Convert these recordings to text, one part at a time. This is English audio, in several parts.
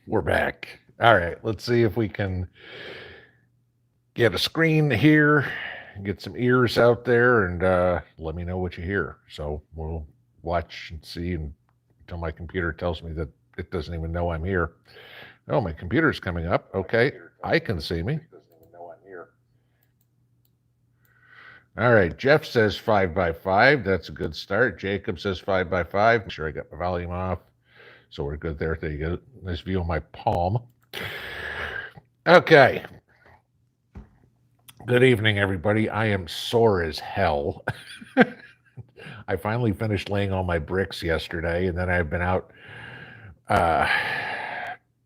We're back. All right, let's see if we can get a screen here, get some ears out there, and let me know what you hear. So we'll watch and see until my computer tells me that it doesn't even know I'm here. Oh, my computer's coming up. Okay, I can see me. All right, Jeff says 5x5. That's a good start. Jacob says 5x5. Make sure I got my volume off. So we're good there. There you go. Nice view of my palm. Okay. Good evening, everybody. I am sore as hell. I finally finished laying all my bricks yesterday, and then I've been out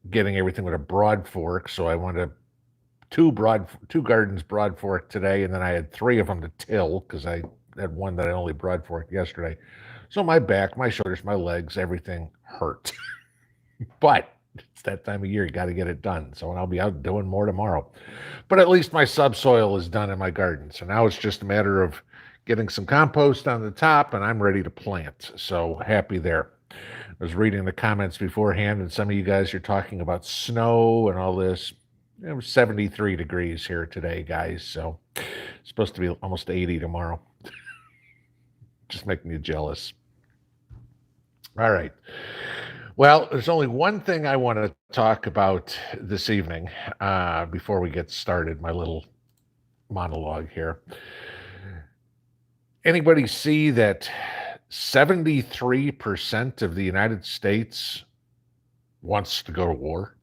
getting everything with a broad fork. So I wanted two gardens broad fork today, and then I had three of them to till because I had one that I only broad forked yesterday. So my back, my shoulders, my legs, everything hurt. But it's that time of year, you got to get it done. So I'll be out doing more tomorrow. But at least my subsoil is done in my garden. So now it's just a matter of getting some compost on the top, and I'm ready to plant. So happy there. I was reading the comments beforehand, and some of you guys are talking about snow and all this. It was 73 degrees here today, guys. So it's supposed to be almost 80 tomorrow. Just making you jealous. All right. Well, there's only one thing I want to talk about this evening before we get started, my little monologue here. Anybody see that 73% of the United States wants to go to war?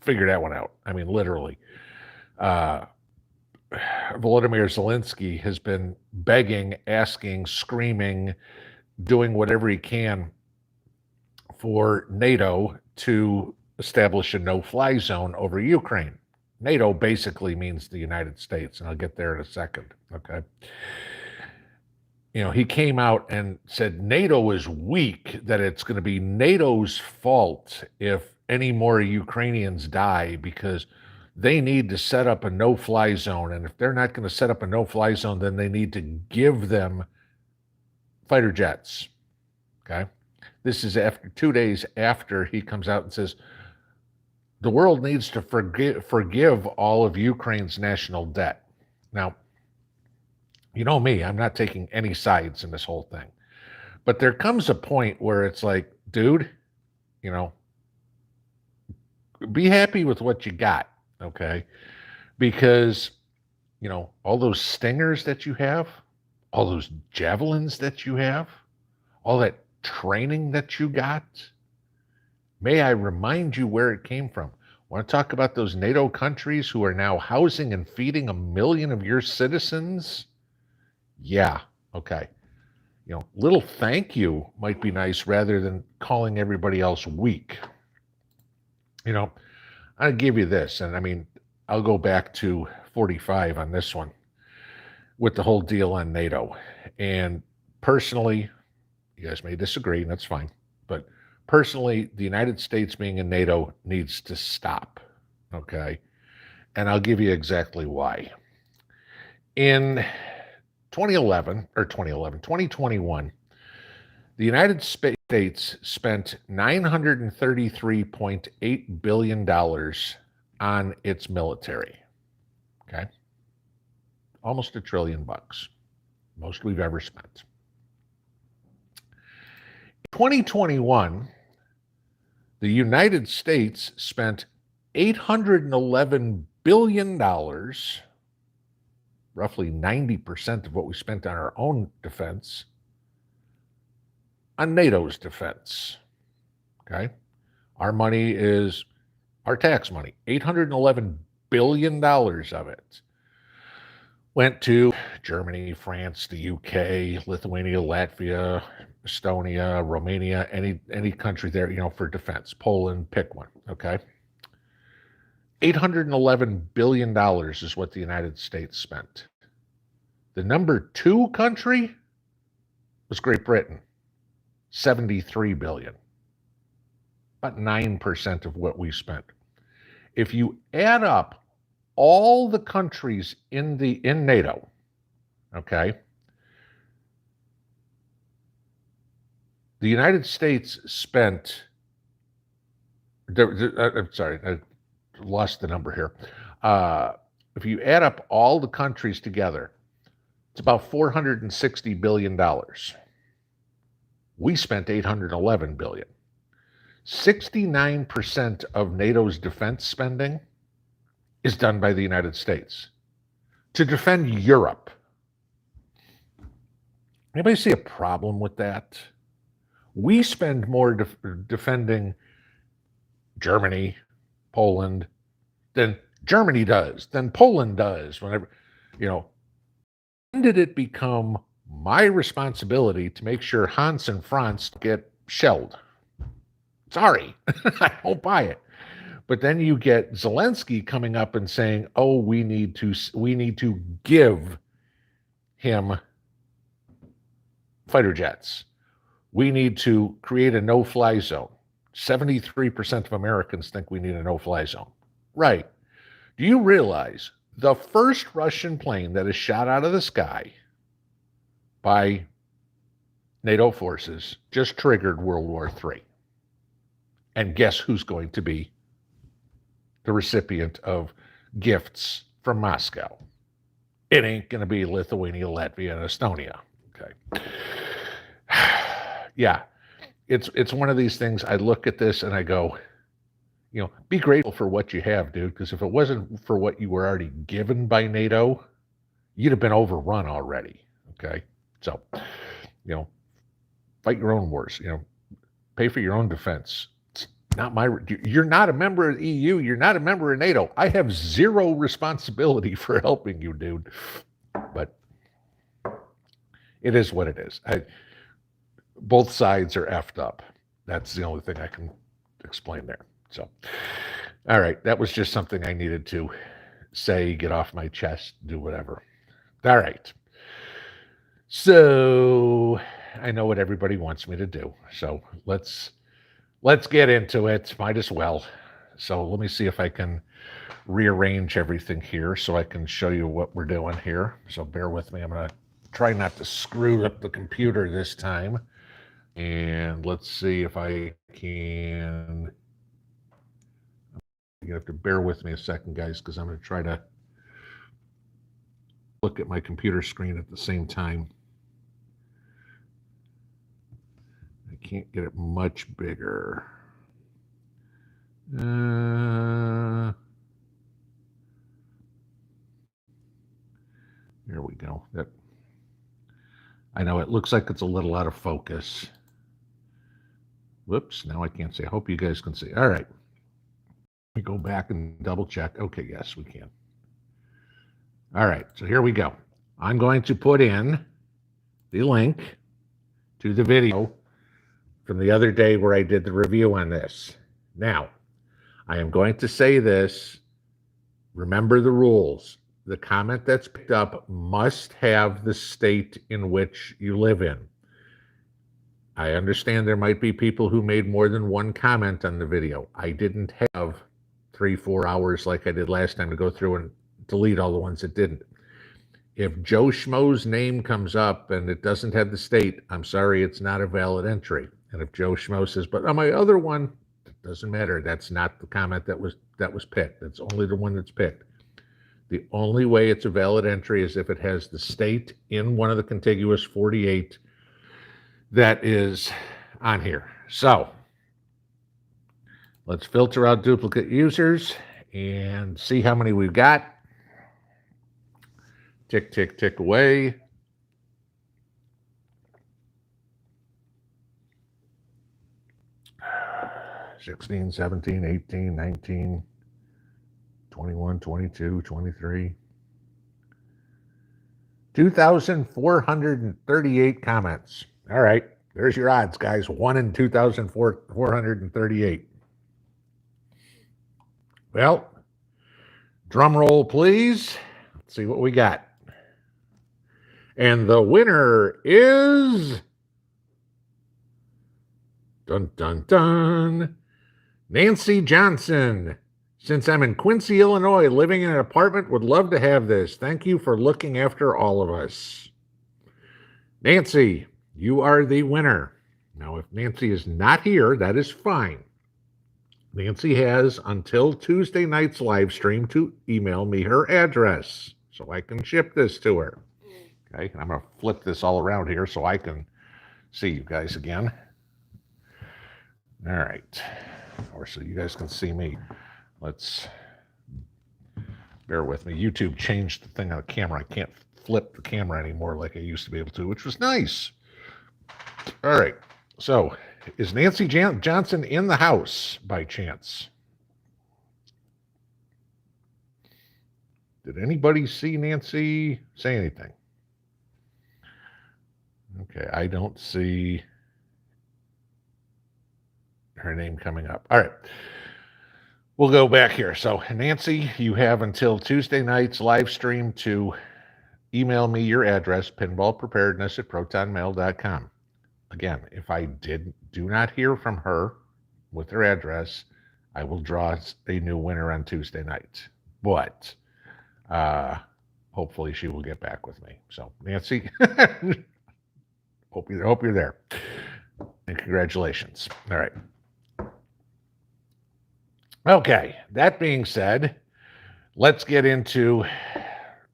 Figure that one out. I mean, literally. Volodymyr Zelensky has been begging, asking, screaming, doing whatever he can for NATO to establish a no-fly zone over Ukraine. NATO basically means the United States, and I'll get there in a second, okay? You know, he came out and said NATO is weak, that it's going to be NATO's fault if any more Ukrainians die because they need to set up a no-fly zone, and if they're not going to set up a no-fly zone, then they need to give them fighter jets, okay? This is after 2 days after he comes out and says, the world needs to forgive all of Ukraine's national debt. Now, you know me, I'm not taking any sides in this whole thing. But there comes a point where it's like, dude, you know, be happy with what you got, okay? Because, you know, all those stingers that you have, all those javelins that you have, all that training that you got, may I remind you where it came from. Want to talk about those NATO countries who are now housing and feeding 1 million of your citizens? Yeah, okay. You know, little thank you might be nice rather than calling everybody else weak. You know, I'll give you this, and I mean, I'll go back to 45 on this one with the whole deal on NATO. And personally, you guys may disagree, and that's fine. But personally, the United States being in NATO needs to stop, okay? And I'll give you exactly why. In 2021, the United States spent $933.8 billion on its military, okay? Almost $1 trillion, most we've ever spent. 2021, the United States spent $811 billion, roughly 90% of what we spent on our own defense, on NATO's defense, okay? Our money is our tax money. $811 billion of it went to Germany, France, the UK, Lithuania, Latvia, Estonia, Romania, any country there, you know, for defense. Poland, pick one, okay? $811 billion is what the United States spent. The number 2 country was Great Britain, $73 billion, about 9% of what we spent. If you add up all the countries in NATO, okay, the United States spent I'm sorry, I lost the number here. If you add up all the countries together, it's about $460 billion. We spent 811 billion. 69% of NATO's defense spending is done by the United States to defend Europe. Anybody see a problem with that? We spend more defending Germany, Poland, than Germany does, than Poland does. Whenever, when did it become my responsibility to make sure Hans and Franz get shelled? Sorry, I don't buy it. But then you get Zelensky coming up and saying, "Oh, we need to give him fighter jets. We need to create a no-fly zone." 73% of Americans think we need a no-fly zone. Right. Do you realize the first Russian plane that is shot out of the sky by NATO forces just triggered World War III? And guess who's going to be the recipient of gifts from Moscow? It ain't going to be Lithuania, Latvia, and Estonia. Okay. Yeah, it's one of these things. I look at this and I go, be grateful for what you have, dude, because if it wasn't for what you were already given by NATO, you'd have been overrun already. Okay. So, fight your own wars, pay for your own defense. You're not a member of the EU. You're not a member of NATO. I have zero responsibility for helping you, dude. But it is what it is. Both sides are effed up. That's the only thing I can explain there. So, all right. That was just something I needed to say, get off my chest, do whatever. All right. So I know what everybody wants me to do. So let's get into it. Might as well. So let me see if I can rearrange everything here so I can show you what we're doing here. So bear with me. I'm going to try not to screw up the computer this time. And let's see if I can. You have to bear with me a second, guys, because I'm going to try to look at my computer screen at the same time. I can't get it much bigger. There we go. I know it looks like it's a little out of focus. Whoops, now I can't see. I hope you guys can see. All right. Let me go back and double check. Okay, yes, we can. All right, so here we go. I'm going to put in the link to the video from the other day where I did the review on this. Now, I am going to say this. Remember the rules. The comment that's picked up must have the state in which you live in. I understand there might be people who made more than one comment on the video. I didn't have 3-4 hours like I did last time to go through and delete all the ones that didn't. If Joe Schmo's name comes up and it doesn't have the state, I'm sorry, it's not a valid entry. And if Joe Schmo says, but on my other one, it doesn't matter. That's not the comment that was picked. That's only the one that's picked. The only way it's a valid entry is if it has the state in one of the contiguous 48 that is on here. So let's filter out duplicate users and see how many we've got. Tick, tick, tick away. $16, $17, $18, $19, $21, $22, $23. 2,438 comments. All right, there's your odds, guys. 1 in 2,438. Well, drum roll, please. Let's see what we got. And the winner is... Dun, dun, dun. Nancy Johnson. Since I'm in Quincy, Illinois, living in an apartment, would love to have this. Thank you for looking after all of us. Nancy, you are the winner. Now, if Nancy is not here, that is fine. Nancy has until Tuesday night's live stream to email me her address so I can ship this to her. Okay, and I'm going to flip this all around here so I can see you guys again. All right, or so you guys can see me. Let's bear with me. YouTube changed the thing on the camera. I can't flip the camera anymore like I used to be able to, which was nice. All right, so is Nancy Johnson in the house by chance? Did anybody see Nancy say anything? Okay, I don't see her name coming up. All right, we'll go back here. So Nancy, you have until Tuesday night's live stream to email me your address, pinballpreparedness@protonmail.com. Again, if I do not hear from her with her address, I will draw a new winner on Tuesday night. But hopefully she will get back with me. So Nancy, hope you're there. And congratulations. All right. Okay, that being said, let's get into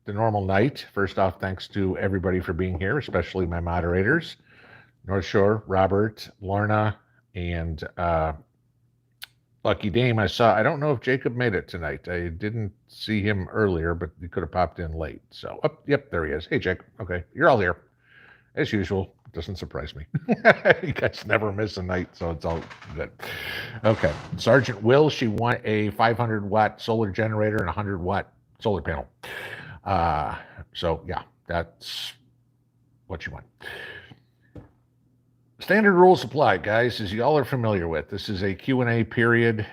the normal night. First off, thanks to everybody for being here, especially my moderators, North Shore, Robert, Lorna, and Lucky Dame. I don't know if Jacob made it tonight. I didn't see him earlier, but he could have popped in late. So, yep, there he is. Hey, Jacob. Okay, you're all here. As usual, doesn't surprise me. You guys never miss a night, so it's all good. Okay, Sergeant Will, she won a 500-watt solar generator and a 100-watt solar panel. So, yeah, that's what you want. Standard rules apply, guys, as y'all are familiar with. This is a Q&A period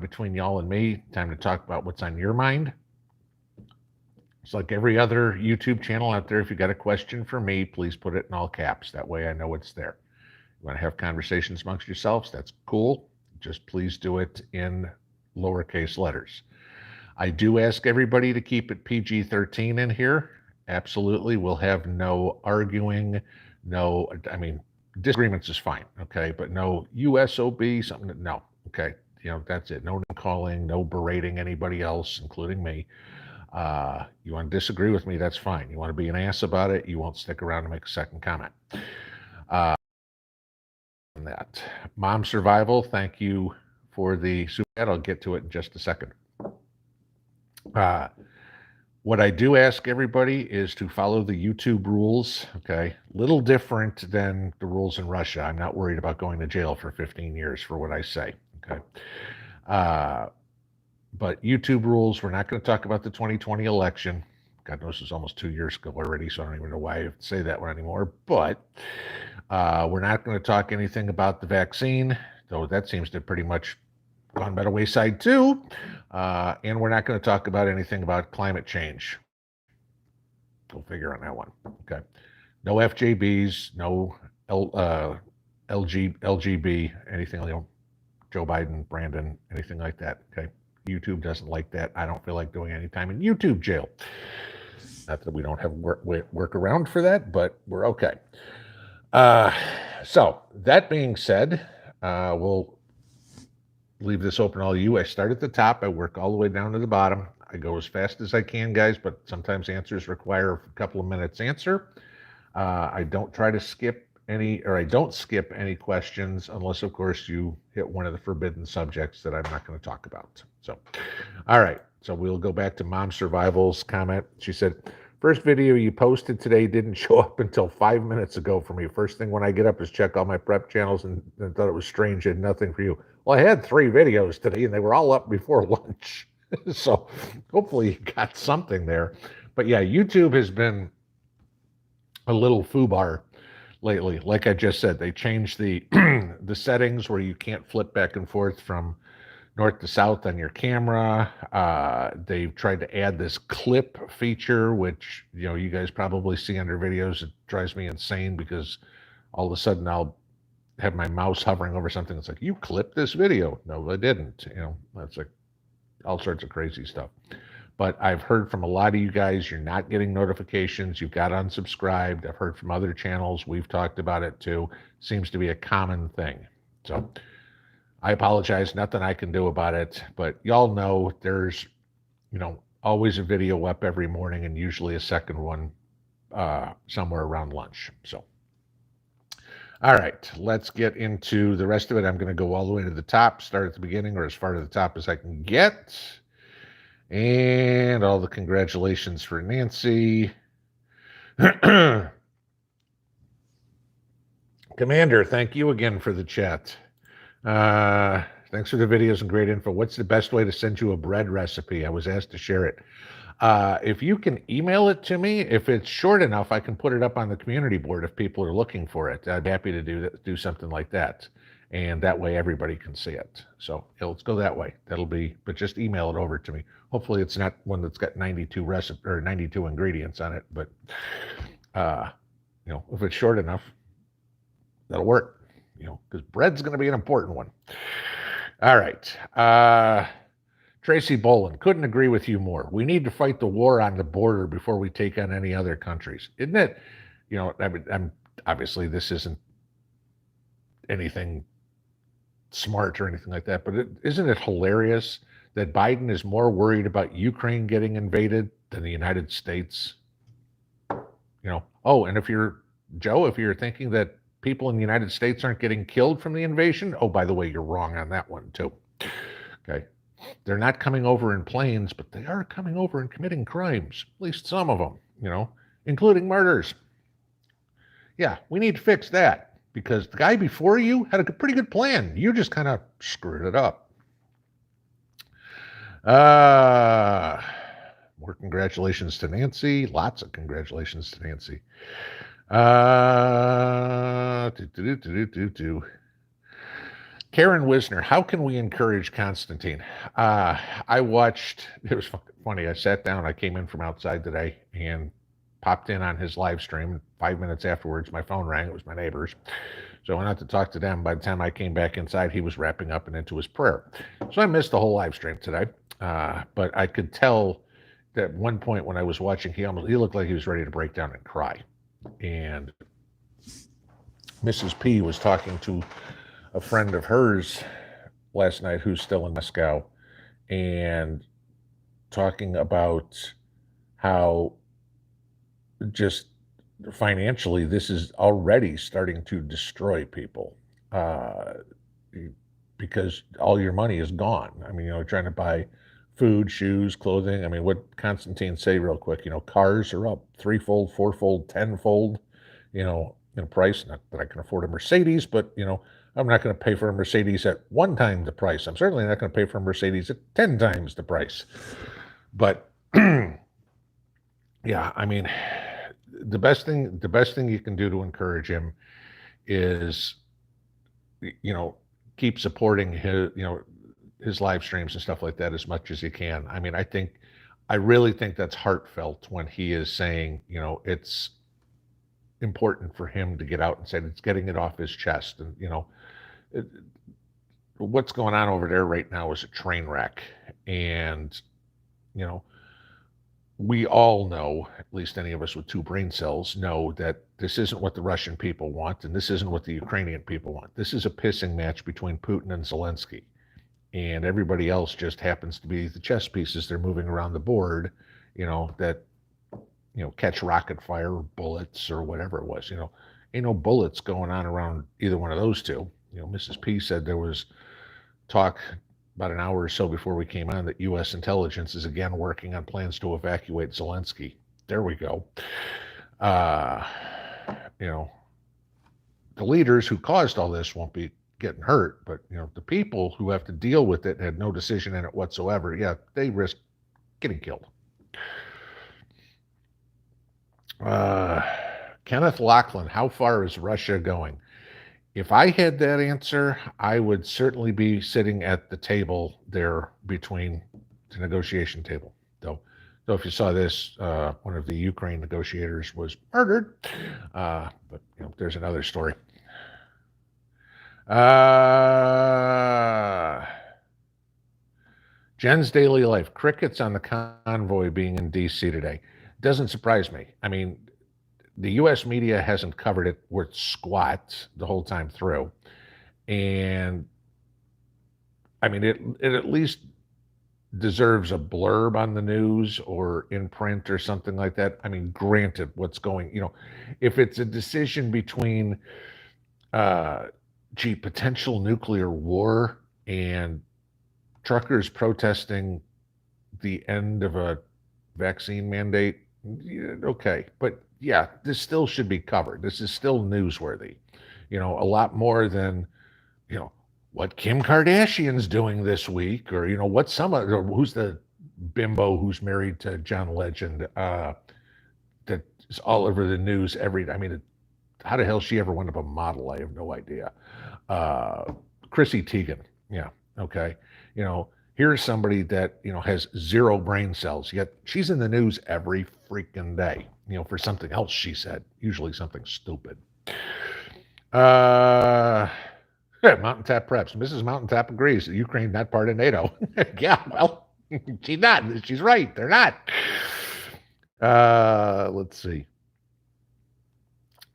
between y'all and me. Time to talk about what's on your mind. It's like every other YouTube channel out there. If you got a question for me, please put it in all caps. That way I know it's there. You want to have conversations amongst yourselves? That's cool. Just please do it in lowercase letters. I do ask everybody to keep it PG-13 in here. Absolutely. We'll have no arguing, disagreements is fine, okay? But no USOB, no, okay? That's it. No calling, no berating anybody else, including me. You want to disagree with me, that's fine. You want to be an ass about it, you won't stick around to make a second comment. That. Mom Survival, thank you for the super chat. I'll get to it in just a second. What I do ask everybody is to follow the YouTube rules, okay? Little different than the rules in Russia. I'm not worried about going to jail for 15 years for what I say, okay? But YouTube rules, we're not going to talk about the 2020 election. God knows it's almost 2 years ago already, so I don't even know why I have to say that one anymore. But we're not going to talk anything about the vaccine, though that seems to pretty much gone by the wayside too. And we're not going to talk about anything about climate change. Go figure on that one. Okay. No FJBs, no LGB, anything like Joe Biden, Brandon, anything like that. Okay. YouTube doesn't like that. I don't feel like doing any time in YouTube jail. Not that we don't have work around for that, but we're okay. So that being said, we'll leave this open all to you. I start at the top. I work all the way down to the bottom. I go as fast as I can, guys, but sometimes answers require a couple of minutes answer. I don't try to skip any questions unless, of course, you hit one of the forbidden subjects that I'm not going to talk about. So, all right. So we'll go back to Mom Survival's comment. She said, first video you posted today didn't show up until 5 minutes ago for me. First thing when I get up is check all my prep channels and thought it was strange. Had nothing for you. Well, I had 3 videos today and they were all up before lunch. So hopefully you got something there. But yeah, YouTube has been a little foobar lately. Like I just said, they changed the the settings where you can't flip back and forth from north to south on your camera. They've tried to add this clip feature, which you guys probably see under videos. It drives me insane because all of a sudden I'll have my mouse hovering over something. It's like, you clipped this video. No, I didn't. That's like all sorts of crazy stuff. But I've heard from a lot of you guys, you're not getting notifications. You've got unsubscribed. I've heard from other channels. We've talked about it too. Seems to be a common thing. So I apologize, nothing I can do about it, but y'all know there's, always a video up every morning and usually a second one somewhere around lunch. So, all right, let's get into the rest of it. I'm going to go all the way to the top, start at the beginning or as far to the top as I can get. And all the congratulations for Nancy. Commander, thank you again for the chat. Thanks for the videos and great info. What's the best way to send you a bread recipe? I was asked to share it. If you can email it to me, if it's short enough, I can put it up on the community board if people are looking for it. I'd be happy to do something like that. And that way everybody can see it. So let's go that way. But just email it over to me. Hopefully it's not one that's got 92 ingredients on it, but if it's short enough, that'll work, because bread's going to be an important one. All right. Tracy Bolin, couldn't agree with you more. We need to fight the war on the border before we take on any other countries. Isn't it? Obviously this isn't anything smart or anything like that, but isn't it hilarious that Biden is more worried about Ukraine getting invaded than the United States? And if you're thinking that people in the United States aren't getting killed from the invasion, oh, by the way, you're wrong on that one too. Okay. They're not coming over in planes, but they are coming over and committing crimes, at least some of them, including murders. Yeah, we need to fix that because the guy before you had a pretty good plan. You just kind of screwed it up. More congratulations to Nancy. Lots of congratulations to Nancy. Karen Wisner, how can we encourage Constantine? It was funny. I sat down, I came in from outside today and popped in on his live stream. 5 minutes afterwards, my phone rang. It was my neighbors. So I went out to talk to them. By the time I came back inside, he was wrapping up and into his prayer. So I missed the whole live stream today. But I could tell that at one point when I was watching, he looked like he was ready to break down and cry. And Mrs. P was talking to a friend of hers last night who's still in Moscow and talking about how just financially this is already starting to destroy people because all your money is gone. I mean, trying to buy food, shoes, clothing. I mean, what Constantine say real quick, cars are up 3-fold, 4-fold, 10-fold, in price. Not that I can afford a Mercedes, but, I'm not going to pay for a Mercedes at 1 time the price. I'm certainly not going to pay for a Mercedes at 10 times the price. But yeah, I mean, the best thing you can do to encourage him is, keep supporting his live streams and stuff like that as much as you can. I mean, I really think that's heartfelt when he is saying, it's important for him to get out and say it's getting it off his chest. And, what's going on over there right now is a train wreck. And, we all know, at least any of us with 2 brain cells, know that this isn't what the Russian people want, and this isn't what the Ukrainian people want. This is a pissing match between Putin and Zelensky. And everybody else just happens to be the chess pieces they're moving around the board, that, catch rocket fire or bullets or whatever it was. Ain't no bullets going on around either one of those two. Mrs. P said there was talk about an hour or so before we came on that U.S. intelligence is again working on plans to evacuate Zelensky. There we go. The leaders who caused all this won't be getting hurt, but the people who have to deal with it had no decision in it whatsoever. Yeah, they risk getting killed. Kenneth Lachlan, how far is Russia going? If I had that answer, I would certainly be sitting at the table there between the negotiation table. So if you saw this, one of the Ukraine negotiators was murdered. But there's another story. Jen's daily life. Crickets on the convoy being in D.C. today. Doesn't surprise me. I mean, the U.S. media hasn't covered it worth squat the whole time through. And I mean, it at least deserves a blurb on the news or in print or something like that. I mean, granted, what's going, if it's a decision between, uh, potential nuclear war and truckers protesting the end of a vaccine mandate, yeah, okay. But yeah, this still should be covered. This is still newsworthy, a lot more than, you know, what Kim Kardashian's doing this week, or, what or who's the bimbo who's married to John Legend, that is all over the news I mean, how the hell she ever went up a model? I have no idea. Uh, Chrissy Teigen. Yeah. Okay. Here's somebody that, has zero brain cells, yet she's in the news every freaking day, for something else she said, usually something stupid. Yeah, Mountain Tap Preps. Mrs. Mountain Tap agrees. Ukraine not part of NATO. Yeah, well, she's not. She's right. They're not. Let's see.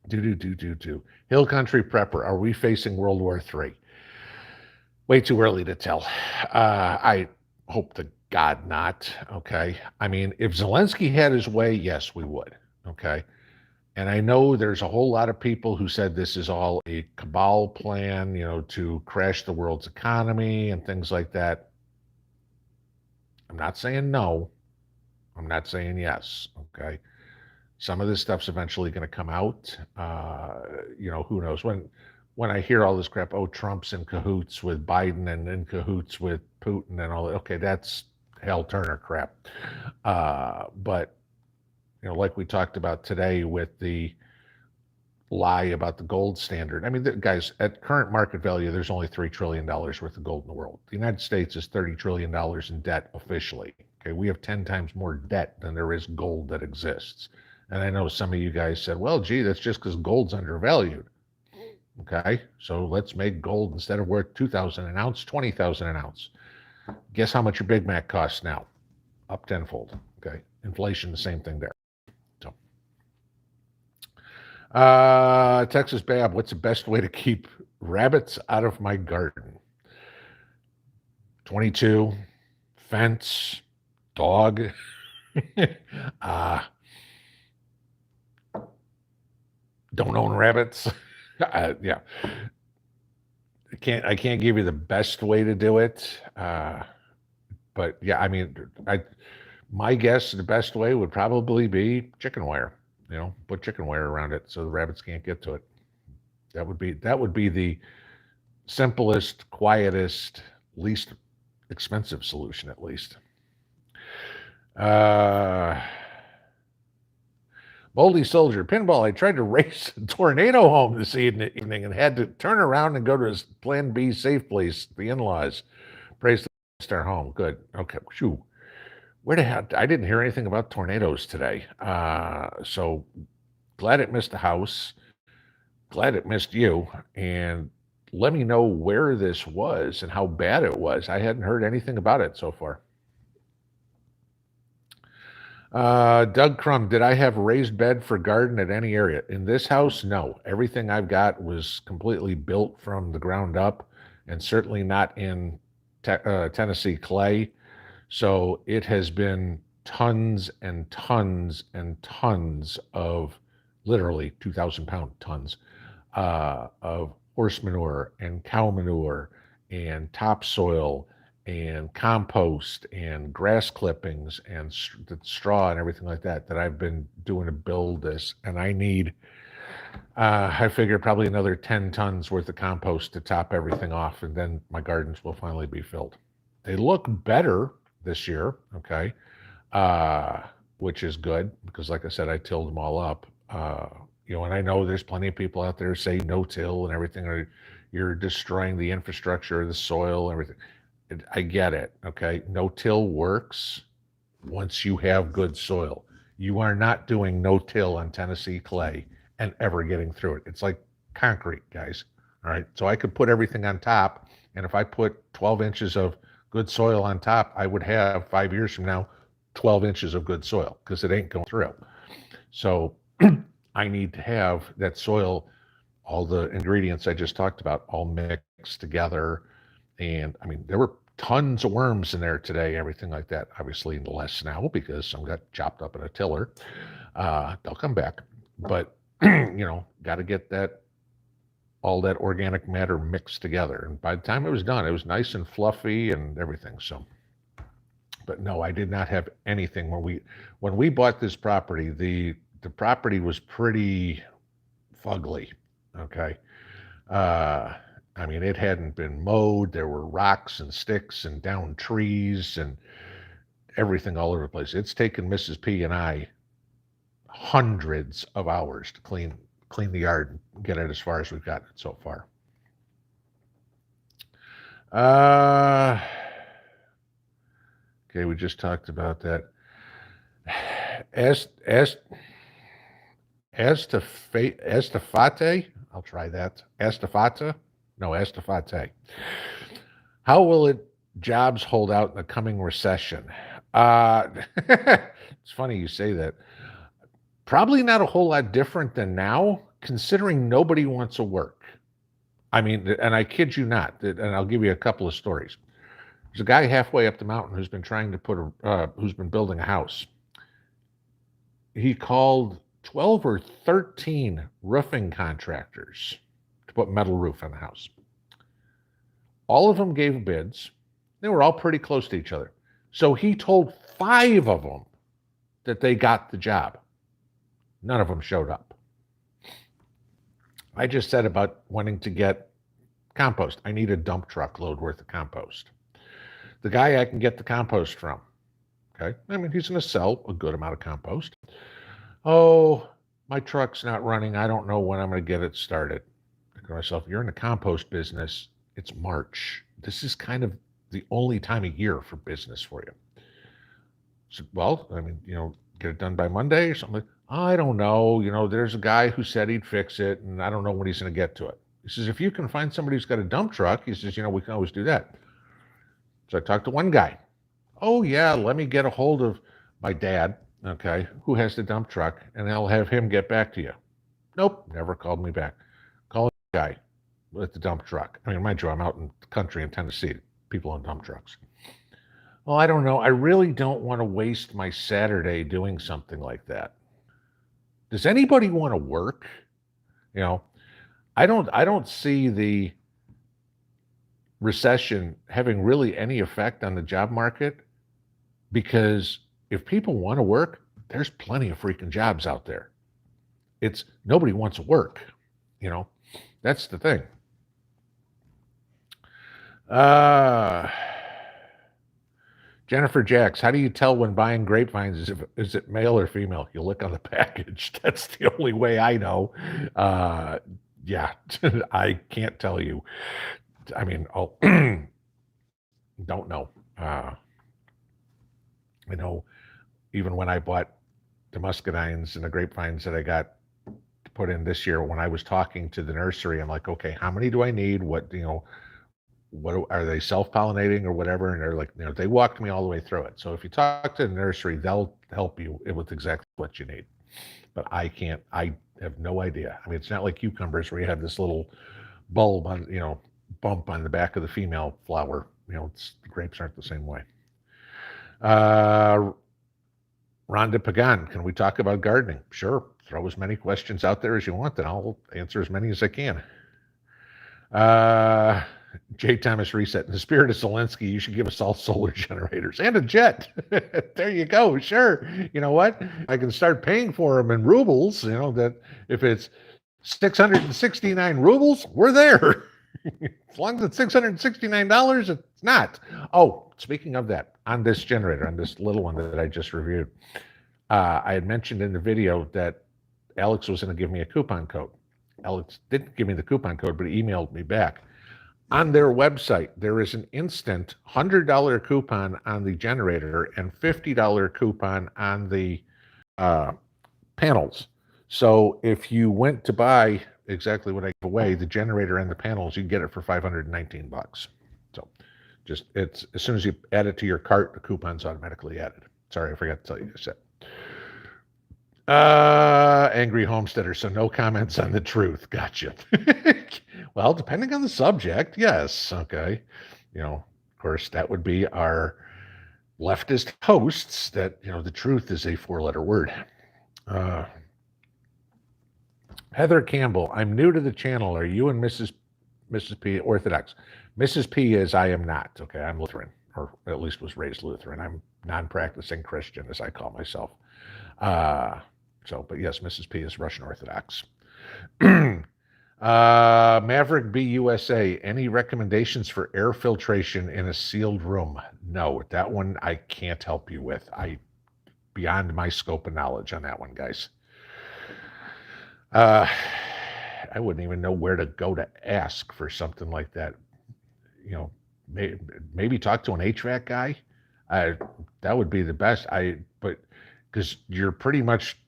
Do. Hill Country Prepper. Are we facing World War III? Way too early to tell. I hope to God not. Okay. I mean, if Zelensky had his way, yes, we would. Okay. And I know there's a whole lot of people who said this is all a cabal plan, to crash the world's economy and things like that. I'm not saying no. I'm not saying yes. Okay. Some of this stuff's eventually going to come out. Who knows? When I hear all this crap, oh, Trump's in cahoots with Biden and in cahoots with Putin and all that. Okay, that's Hal Turner crap. But like we talked about today with the lie about the gold standard. I mean, guys, at current market value, there's only $3 trillion worth of gold in the world. The United States is $30 trillion in debt officially. Okay, we have 10 times more debt than there is gold that exists. And I know some of you guys said, well, gee, that's just because gold's undervalued. Okay, so let's make gold, instead of worth 2,000 an ounce, 20,000 an ounce. Guess how much your Big Mac costs now? Up tenfold. Okay, inflation, the same thing there. Texas Bab, what's the best way to keep rabbits out of my garden? 22, fence, dog. Don't own rabbits. Yeah. I can't give you the best way to do it. But yeah, I mean, my guess, the best way would probably be chicken wire. Put chicken wire around it so the rabbits can't get to it. That would be the simplest, quietest, least expensive solution, at least. Moldy Soldier, Pinball, I tried to race a tornado home this evening and had to turn around and go to his Plan B safe place, the in-laws. Praise the Star home. Good. Okay. Shoo. Where the hell? I didn't hear anything about tornadoes today. So glad it missed the house. Glad it missed you. And let me know where this was and how bad it was. I hadn't heard anything about it so far. Doug Crum, did I have raised bed for garden at any area? In this house, no. Everything I've got was completely built from the ground up, and certainly not in Tennessee clay. So it has been tons and tons and tons of, literally 2,000-pound tons, of horse manure and cow manure and topsoil and compost and grass clippings and straw and everything like that I've been doing to build this. And I need, I figure, probably another 10 tons worth of compost to top everything off, and then my gardens will finally be filled. They look better this year, okay, which is good because, like I said, I tilled them all up. And I know there's plenty of people out there say no-till and everything, or you're destroying the infrastructure, the soil, everything. I get it, okay? No-till works once you have good soil. You are not doing no-till on Tennessee clay and ever getting through it. It's like concrete, guys, all right? So I could put everything on top, and if I put 12 inches of good soil on top, I would have 5 years from now 12 inches of good soil because it ain't going through. So I need to have that soil, all the ingredients I just talked about, all mixed together And I mean, there were tons of worms in there today, everything like that. Obviously, less now because some got chopped up in a tiller. They'll come back, but got to get all that organic matter mixed together. And by the time it was done, it was nice and fluffy and everything. So, but no, I did not have anything when we bought this property. The property was pretty fugly. Okay. I mean, it hadn't been mowed. There were rocks and sticks and down trees and everything all over the place. It's taken Mrs. P and I hundreds of hours to clean the yard and get it as far as we've gotten it so far. Okay, we just talked about that. Estafate, I'll try that. Estafate. How will jobs hold out in the coming recession? It's funny you say that. Probably not a whole lot different than now, considering nobody wants to work. I mean, and I kid you not, and I'll give you a couple of stories. There's a guy halfway up the mountain who's been trying to who's been building a house. He called 12 or 13 roofing contractors to put metal roof on the house. All of them gave bids. They were all pretty close to each other. So he told 5 of them that they got the job. None of them showed up. I just said about wanting to get compost. I need a dump truck load worth of compost. The guy I can get the compost from, okay? I mean, he's going to sell a good amount of compost. Oh, my truck's not running. I don't know when I'm going to get it started. I think to myself, you're in the compost business. It's March. This is kind of the only time of year for business for you. So, well, I mean, get it done by Monday or something. I don't know. There's a guy who said he'd fix it, and I don't know when he's going to get to it. He says, if you can find somebody who's got a dump truck, he says, we can always do that. So I talked to one guy. Oh, yeah, let me get a hold of my dad, okay, who has the dump truck, and I'll have him get back to you. Nope, never called me back. Call the guy with the dump truck. I mean, mind you, I'm out in the country in Tennessee. People on dump trucks. Well, I don't know. I really don't want to waste my Saturday doing something like that. Does anybody want to work? I don't see the recession having really any effect on the job market, because if people want to work, there's plenty of freaking jobs out there. It's nobody wants to work. That's the thing. Jennifer Jacks, how do you tell when buying grapevines? Is it male or female? You look on the package. That's the only way I know. Yeah, I can't tell you. I mean, don't know. I know even when I bought the muscadines and the grapevines that I got to put in this year, when I was talking to the nursery, I'm like, okay, how many do I need? What are they self-pollinating or whatever? And they're like, they walked me all the way through it. So if you talk to the nursery, they'll help you with exactly what you need. But I have no idea. I mean, it's not like cucumbers where you have this little bulb on, bump on the back of the female flower. The grapes aren't the same way. Rhonda Pagan, can we talk about gardening? Sure. Throw as many questions out there as you want, and I'll answer as many as I can. J. Thomas Reset. In the spirit of Zelensky, you should give us all solar generators and a jet. There you go. Sure. You know what? I can start paying for them in rubles. That if it's 669 rubles, we're there. As long as it's $669, it's not. Oh, speaking of that, on this generator, on this little one that I just reviewed, I had mentioned in the video that Alex was going to give me a coupon code. Alex didn't give me the coupon code, but he emailed me back. On their website, there is an instant $100 coupon on the generator and $50 coupon on the panels. So if you went to buy exactly what I gave away, the generator and the panels, you can get it for $519. So just it's as soon as you add it to your cart, the coupon's automatically added. Sorry, I forgot to tell you this. Angry homesteader, so no comments on the truth. Gotcha. Well, depending on the subject, yes. Okay. Of course, that would be our leftist hosts that, the truth is a four-letter word. Heather Campbell, I'm new to the channel. Are you and Mrs. P Orthodox? Mrs. P is, I am not. Okay, I'm Lutheran, or at least was raised Lutheran. I'm non-practicing Christian, as I call myself. But yes, Mrs. P is Russian Orthodox. Maverick B USA, any recommendations for air filtration in a sealed room? No, that one I can't help you with. Beyond my scope of knowledge on that one, guys. I wouldn't even know where to go to ask for something like that. Maybe talk to an HVAC guy. That would be the best. But because you're pretty much,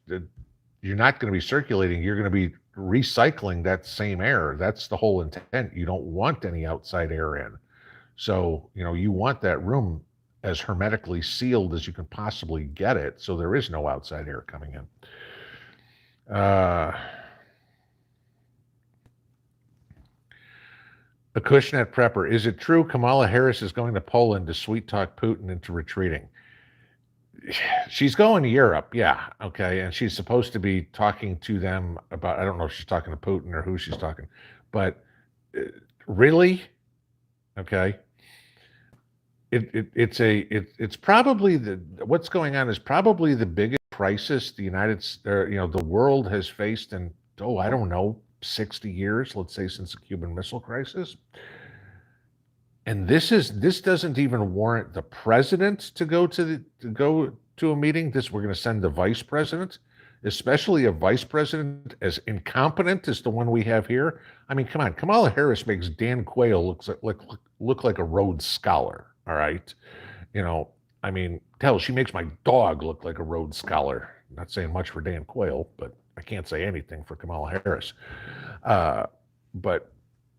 you're not going to be circulating. You're going to be recycling that same air. That's the whole intent. You don't want any outside air in. So, you want that room as hermetically sealed as you can possibly get it, so there is no outside air coming in. Acushnet Prepper, is it true Kamala Harris is going to Poland to sweet talk Putin into retreating? She's going to Europe, yeah, okay, and she's supposed to be talking to them about, I don't know if she's talking to Putin or who she's talking, but really, okay, it's probably what's going on is probably the biggest crisis the world has faced in, I don't know, 60 years, let's say, since the Cuban Missile Crisis. And this doesn't even warrant the president to go to a meeting. We're going to send the vice president, especially a vice president as incompetent as the one we have here. I mean, come on, Kamala Harris makes Dan Quayle look like a Rhodes Scholar. All right, I mean, hell, she makes my dog look like a Rhodes Scholar. Not saying much for Dan Quayle, but I can't say anything for Kamala Harris. But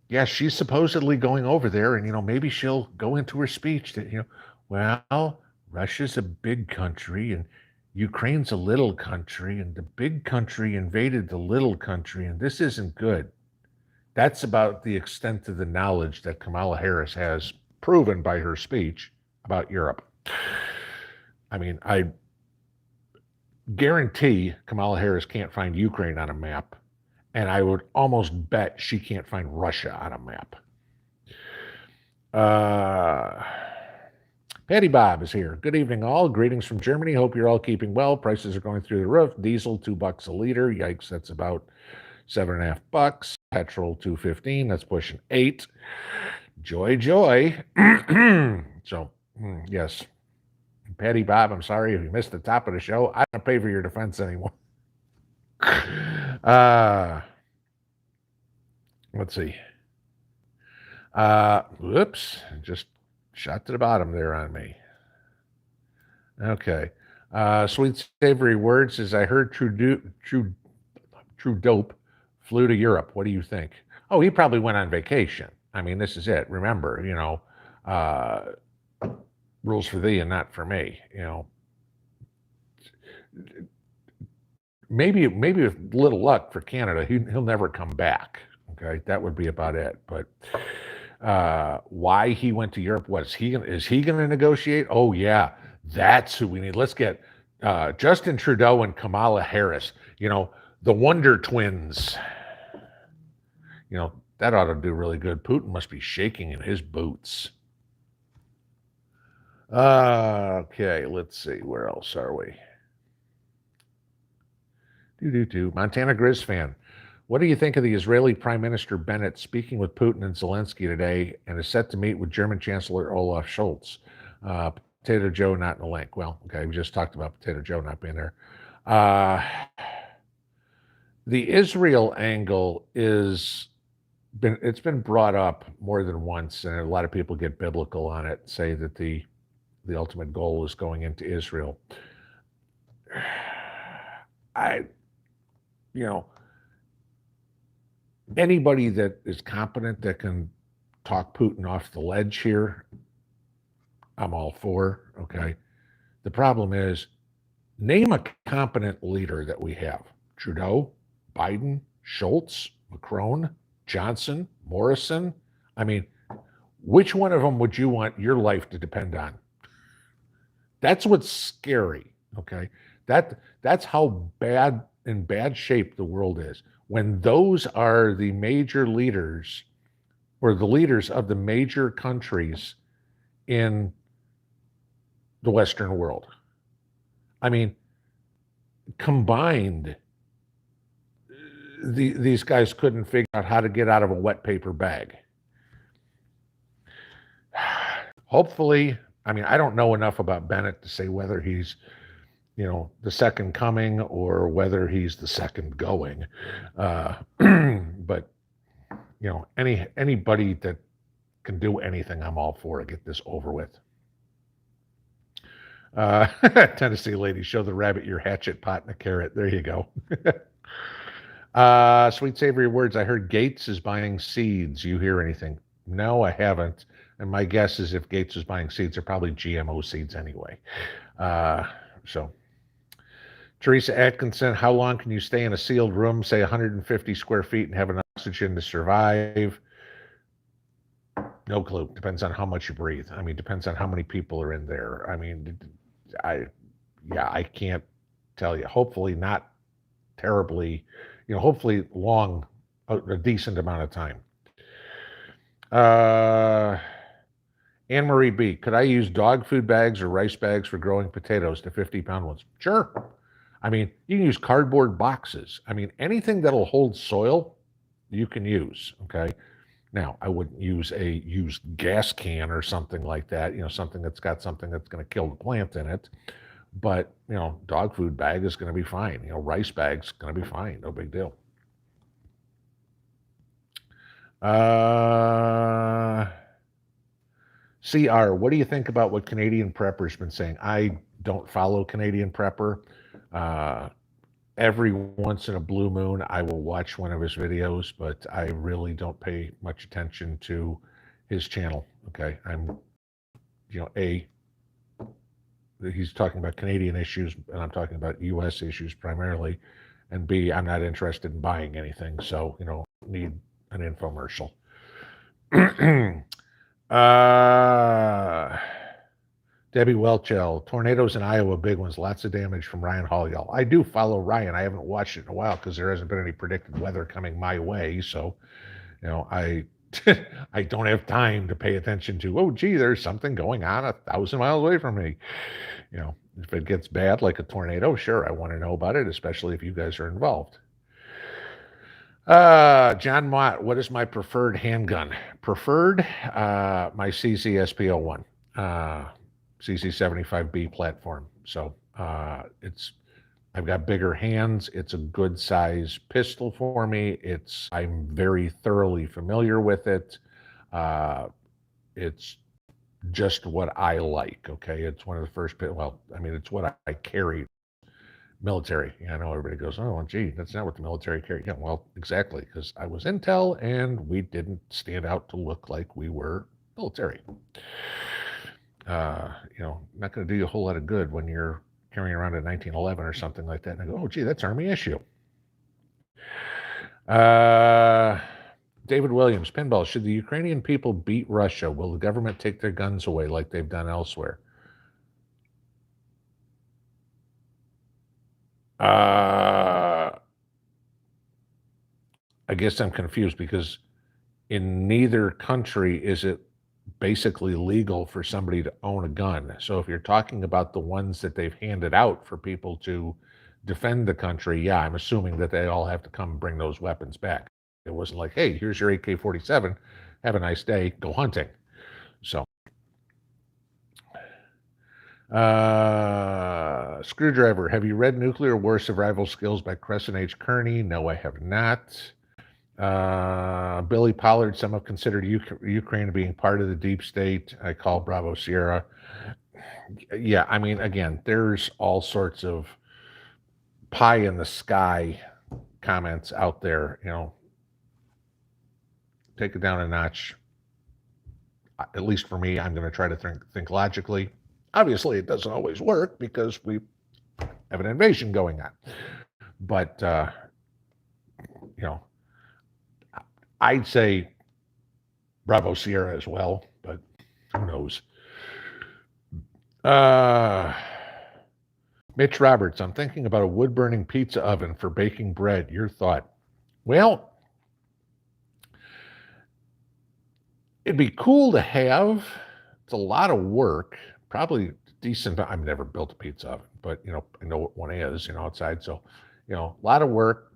yeah, she's supposedly going over there, and maybe she'll go into her speech that well, Russia's a big country and Ukraine's a little country, and the big country invaded the little country, and this isn't good. That's about the extent of the knowledge that Kamala Harris has proven by her speech about Europe. I mean, I guarantee Kamala Harris can't find Ukraine on a map, and I would almost bet she can't find Russia on a map. Patty Bob is here. Good evening, all. Greetings from Germany. Hope you're all keeping well. Prices are going through the roof. Diesel, $2 a liter. Yikes, that's about $7.50. Petrol, $2.15. That's pushing $8. Joy. So, yes. Patty Bob, I'm sorry if you missed the top of the show. I don't pay for your defense anymore. Let's see. Whoops. Just shot to the bottom there on me. Okay. Sweet Savory Words says, I heard True Dope flew to Europe. What do you think? Oh, he probably went on vacation. I mean, this is it. Remember, rules for thee and not for me, Maybe with little luck for Canada, he'll never come back. Okay, that would be about it. But why he went to Europe? Is he going to negotiate? Oh yeah, that's who we need. Let's get Justin Trudeau and Kamala Harris. The Wonder Twins. That ought to do really good. Putin must be shaking in his boots. Okay, let's see. Where else are we? Montana Grizz fan. What do you think of the Israeli Prime Minister Bennett speaking with Putin and Zelensky today and is set to meet with German Chancellor Olaf Scholz? Potato Joe not in the link. Well, okay, we just talked about Potato Joe not being there. The Israel angle it's been brought up more than once, and a lot of people get biblical on it, say that the ultimate goal is going into Israel. Anybody that is competent that can talk Putin off the ledge here, I'm all for, okay? The problem is, name a competent leader that we have. Trudeau, Biden, Scholz, Macron, Johnson, Morrison. I mean, Which one of them would you want your life to depend on? That's what's scary, okay? That's how bad shape the world is. When those are the major leaders or the leaders of the major countries in the Western world. I mean, combined, these guys couldn't figure out how to get out of a wet paper bag. Hopefully, I mean, I don't know enough about Bennett to say whether he's, the second coming or whether he's the second going. But anybody that can do anything, I'm all for it. Get this over with. Tennessee lady, show the rabbit your hatchet, pot, and a carrot. There you go. Sweet savory words. I heard Gates is buying seeds. You hear anything? No, I haven't. And my guess is if Gates is buying seeds, they're probably GMO seeds anyway. So, Teresa Atkinson, how long can you stay in a sealed room, say 150 square feet, and have enough oxygen to survive? No clue. Depends on how much you breathe. I mean, depends on how many people are in there. I mean, I can't tell you. Hopefully not terribly, hopefully long, a decent amount of time. Anne Marie B, could I use dog food bags or rice bags for growing potatoes to 50-pound ones? Sure. I mean, you can use cardboard boxes. I mean, anything that'll hold soil, you can use, okay? Now, I wouldn't use a used gas can or something like that, something that's got something that's going to kill the plant in it. But, dog food bag is going to be fine. Rice bag's going to be fine. No big deal. CR, what do you think about what Canadian Prepper's been saying? I don't follow Canadian Prepper. Every once in a blue moon, I will watch one of his videos, but I really don't pay much attention to his channel. Okay. I'm, he's talking about Canadian issues, and I'm talking about US issues primarily. And B, I'm not interested in buying anything. So, need an infomercial. Debbie Welchell, tornadoes in Iowa, big ones, lots of damage from Ryan Hall, y'all. I do follow Ryan. I haven't watched it in a while because there hasn't been any predicted weather coming my way. So, I I don't have time to pay attention to, oh, gee, there's something going on 1,000 miles away from me. If it gets bad like a tornado, sure, I want to know about it, especially if you guys are involved. John Mott, what is my preferred handgun? Preferred, my CCSP01. CC75B platform. So I've got bigger hands. It's a good size pistol for me. I'm very thoroughly familiar with it. It's just what I like. Okay. It's one of the first, it's what I carried. Military. I know everybody goes, oh, gee, that's not what the military carried. Yeah, well, exactly. Because I was intel and we didn't stand out to look like we were military. Not going to do you a whole lot of good when you're carrying around a 1911 or something like that. And I go, oh, gee, that's Army issue. David Williams, Pinball, should the Ukrainian people beat Russia? Will the government take their guns away like they've done elsewhere? I guess I'm confused because in neither country is it basically legal for somebody to own a gun. So if you're talking about the ones that they've handed out for people to defend the country, yeah, I'm assuming that they all have to come and bring those weapons back. It wasn't like, hey, here's your AK-47, have a nice day, go hunting. So, Screwdriver, have you read Nuclear War Survival Skills by Crescent H. Kearney? No, I have not. Billy Pollard, some have considered Ukraine being part of the deep state. I call Bravo Sierra. Yeah, I mean, again, there's all sorts of pie in the sky comments out there. Take it down a notch. At least for me, I'm going to try to think logically. Obviously, it doesn't always work because we have an invasion going on. But, I'd say Bravo Sierra as well. Who knows? Uh, Mitch Roberts, I'm thinking about a wood-burning pizza oven for baking bread. Your thought? Well, it'd be cool to have. It's a lot of work. Probably decent. I've never built a pizza oven, but I know what one is, outside. So, a lot of work,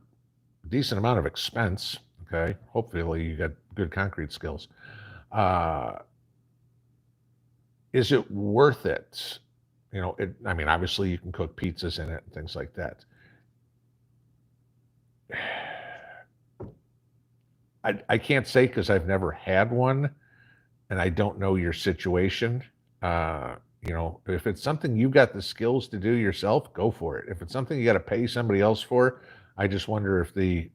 decent amount of expense. Okay. Hopefully you got good concrete skills. Is it worth it? Obviously you can cook pizzas in it and things like that. I can't say because I've never had one and I don't know your situation. If it's something you got the skills to do yourself, go for it. If it's something you got to pay somebody else for, I just wonder if the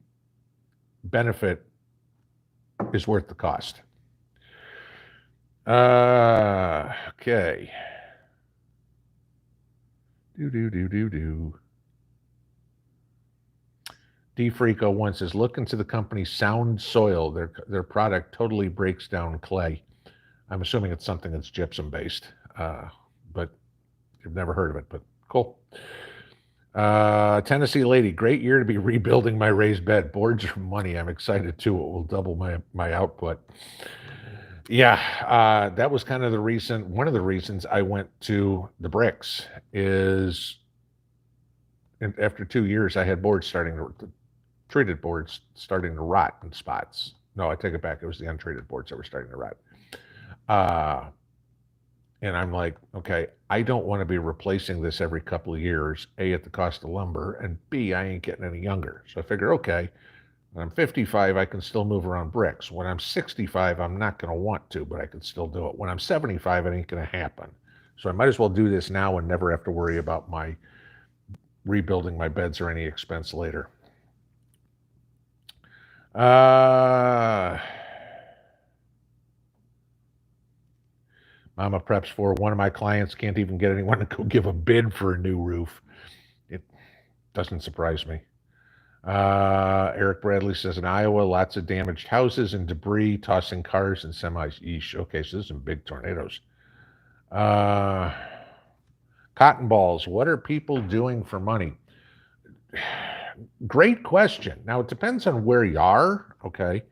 benefit is worth the cost. Okay. D Freako once says, look into the company Sound Soil. Their product totally breaks down clay. I'm assuming it's something that's gypsum based, but I've never heard of it, but cool. Tennessee lady, great year to be rebuilding my raised bed. Boards are money. I'm excited too. It will double my output. Yeah, that was kind of one of the reasons I went to the bricks is after 2 years, I had treated boards starting to rot in spots. No, I take it back. It was the untreated boards that were starting to rot. And I'm like, okay, I don't want to be replacing this every couple of years, A, at the cost of lumber, and B, I ain't getting any younger. So I figure, okay, when I'm 55, I can still move around bricks. When I'm 65, I'm not going to want to, but I can still do it. When I'm 75, it ain't going to happen. So I might as well do this now and never have to worry about my rebuilding my beds or any expense later. Mama preps for one of my clients can't even get anyone to go give a bid for a new roof. It doesn't surprise me. Eric Bradley says in Iowa, lots of damaged houses and debris, tossing cars and semis. Yeesh. Okay, so there's some big tornadoes. Cotton balls. What are people doing for money? Great question. Now, it depends on where you are, okay?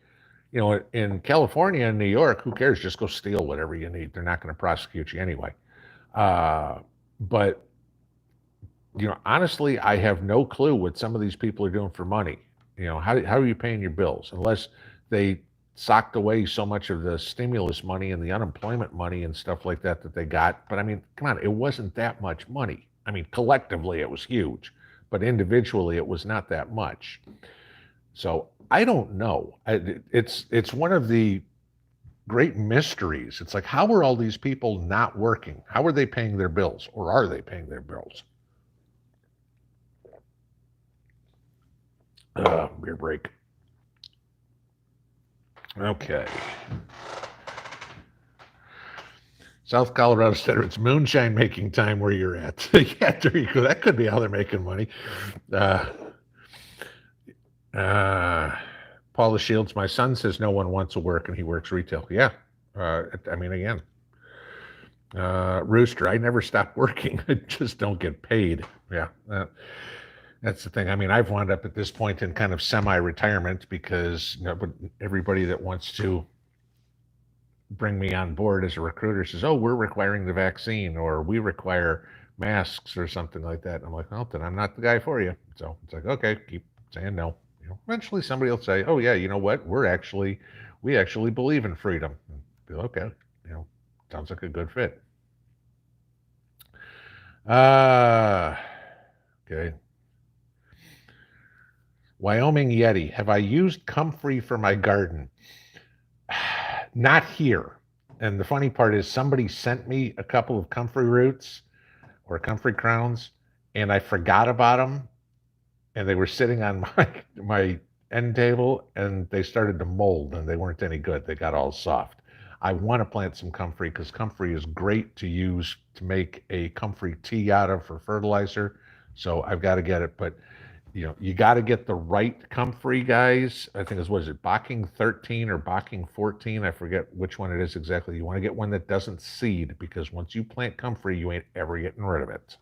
In California and New York, who cares? Just go steal whatever you need. They're not going to prosecute you anyway. But, honestly, I have no clue what some of these people are doing for money. How are you paying your bills? Unless they socked away so much of the stimulus money and the unemployment money and stuff like that they got. But, come on, it wasn't that much money. Collectively, it was huge. But individually, it was not that much. So I don't know. It's one of the great mysteries. It's like, how are all these people not working? How are they paying their bills? Or are they paying their bills? Beer break. Okay. South Colorado said it's moonshine making time where you're at. Yeah, there you go. That could be how they're making money. Paula Shields, my son says no one wants to work and he works retail. Yeah. Again. Rooster, I never stop working. I just don't get paid. Yeah. That's the thing. I've wound up at this point in kind of semi-retirement because everybody that wants to bring me on board as a recruiter says, oh, we're requiring the vaccine or we require masks or something like that. And I'm like, well, then I'm not the guy for you. So it's like, okay, keep saying no. Eventually somebody will say, oh yeah, you know what? We actually believe in freedom. And be okay. Sounds like a good fit. Okay. Wyoming Yeti, have I used comfrey for my garden? Not here. And the funny part is somebody sent me a couple of comfrey roots or comfrey crowns and I forgot about them and they were sitting on my end table and they started to mold and they weren't any good. They got all soft. I want to plant some comfrey because comfrey is great to use to make a comfrey tea out of for fertilizer. So I've got to get it. But You got to get the right comfrey, guys. I think what is it, Bocking 13 or Bocking 14? I forget which one it is exactly. You want to get one that doesn't seed, because once you plant comfrey, you ain't ever getting rid of it.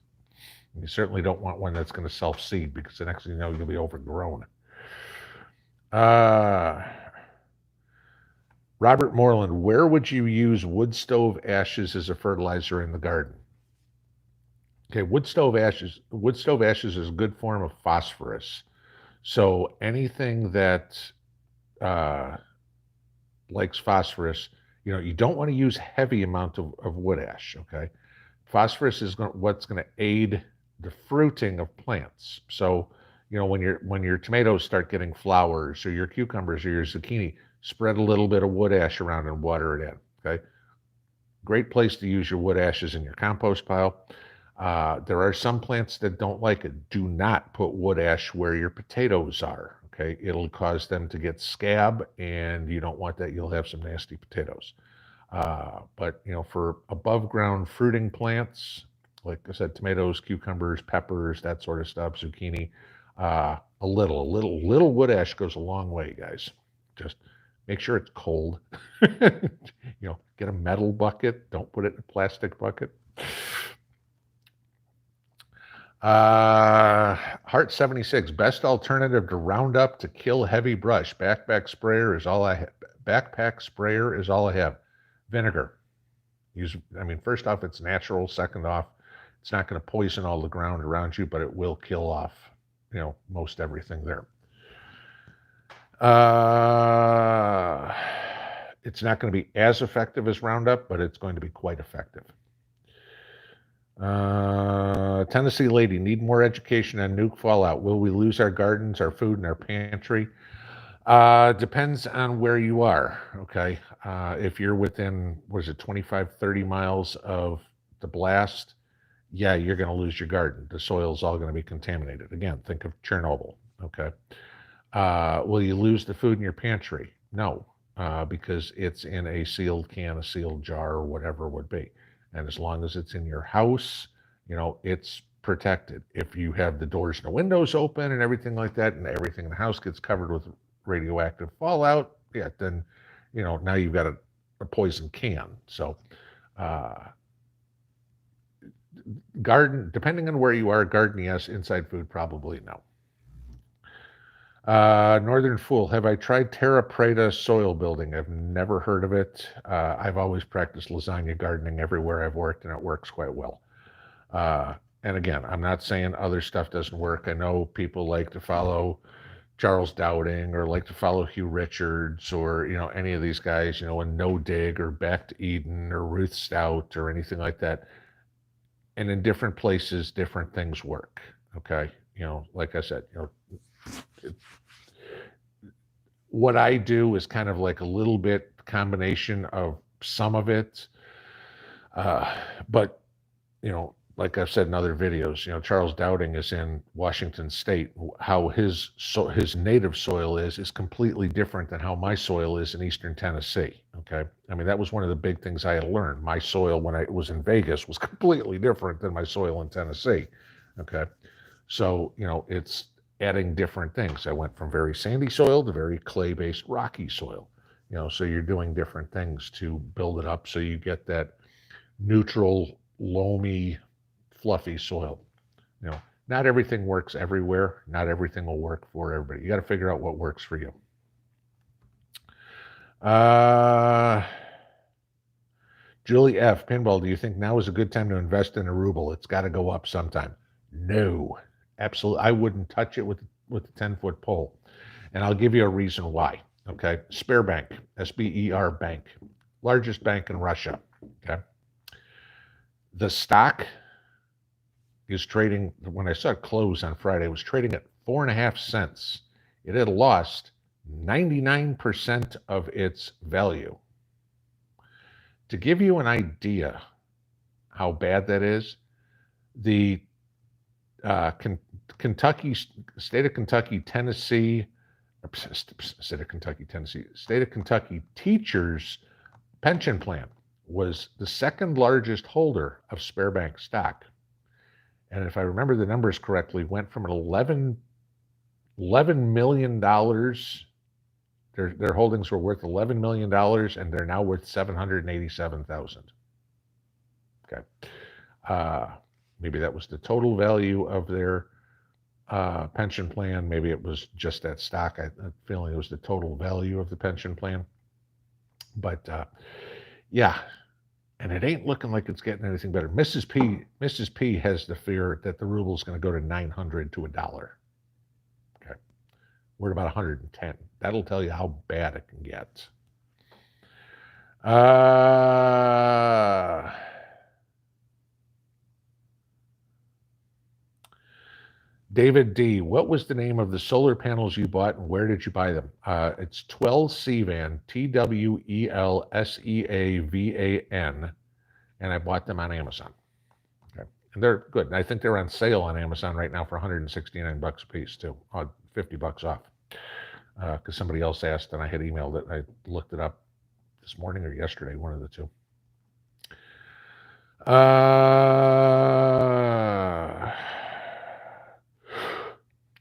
And you certainly don't want one that's going to self-seed, because the next thing you know, you'll be overgrown. Robert Moreland, where would you use wood stove ashes as a fertilizer in the garden? Okay, wood stove ashes is a good form of phosphorus. So anything that uh, likes phosphorus, you don't want to use heavy amount of wood ash. Okay, phosphorus is what's going to aid the fruiting of plants. So when your tomatoes start getting flowers, or your cucumbers or your zucchini, spread a little bit of wood ash around and water it in. Okay, great place to use your wood ashes in your compost pile. There are some plants that don't like it. Do not put wood ash where your potatoes are. Okay, it'll cause them to get scab, and you don't want that. You'll have some nasty potatoes. But for above ground fruiting plants, like I said, tomatoes, cucumbers, peppers, that sort of stuff, zucchini, a little wood ash goes a long way, guys. Just make sure it's cold. Get a metal bucket. Don't put it in a plastic bucket. Heart 76, best alternative to Roundup to kill heavy brush. Backpack sprayer is all I have. Vinegar. First off, it's natural. Second off, it's not going to poison all the ground around you, but it will kill off, most everything there. It's not going to be as effective as Roundup, but it's going to be quite effective. Tennessee lady, need more education on nuke fallout. Will we lose our gardens, our food, and our pantry? Depends on where you are. Okay. If you're within, 25, 30 miles of the blast, yeah, you're going to lose your garden. The soil's all going to be contaminated. Again, think of Chernobyl. Okay. Will you lose the food in your pantry? No, because it's in a sealed can, a sealed jar, or whatever it would be. And as long as it's in your house, it's protected. If you have the doors and the windows open and everything like that, and everything in the house gets covered with radioactive fallout, yeah, then, now you've got a poison can. So, garden, depending on where you are, garden, yes. Inside food, probably no. Northern Fool, have I tried Terra Preta soil building? I've never heard of it. I've always practiced lasagna gardening everywhere I've worked, and it works quite well. And again, I'm not saying other stuff doesn't work. I know people like to follow Charles Dowding, or like to follow Hugh Richards, or any of these guys, and No Dig or Back to Eden or Ruth Stout or anything like that. And in different places, different things work. Okay, like I said, what I do is kind of like a little bit combination of some of it. But, like I've said in other videos, Charles Dowding is in Washington State. How his native soil is completely different than how my soil is in Eastern Tennessee. Okay. That was one of the big things I had learned. My soil when I was in Vegas was completely different than my soil in Tennessee. Okay. So, it's adding different things. I went from very sandy soil to very clay-based rocky soil. So you're doing different things to build it up so you get that neutral, loamy, fluffy soil. Not everything works everywhere. Not everything will work for everybody. You got to figure out what works for you. Julie F. Pinball, do you think now is a good time to invest in a ruble? It's got to go up sometime. No. Absolutely, I wouldn't touch it with a 10-foot pole, and I'll give you a reason why. Okay, Sberbank, SBER Bank, largest bank in Russia. Okay, the stock is trading. When I saw it close on Friday, it was trading at 4.5 cents. It had lost 99% of its value. To give you an idea how bad that is, the Kentucky, state of Kentucky, Tennessee, state of Kentucky teachers pension plan was the second largest holder of Sberbank stock. And if I remember the numbers correctly, went from an $11 $11 million. Their holdings were worth $11 million, and they're now worth $787,000. Okay. Maybe that was the total value of their pension plan. Maybe it was just that stock. I'm feeling it was the total value of the pension plan. But yeah, and it ain't looking like it's getting anything better. Mrs. P has the fear that the ruble is going to go to 900 to $1. Okay, we're at about 110. That'll tell you how bad it can get. David D, what was the name of the solar panels you bought and where did you buy them? It's 12 Seavan, TWELSEAVAN, and I bought them on Amazon. Okay. And they're good. And I think they're on sale on Amazon right now for 169 bucks a piece too, 50 bucks off. Because somebody else asked and I had emailed it. I looked it up this morning or yesterday, one of the two.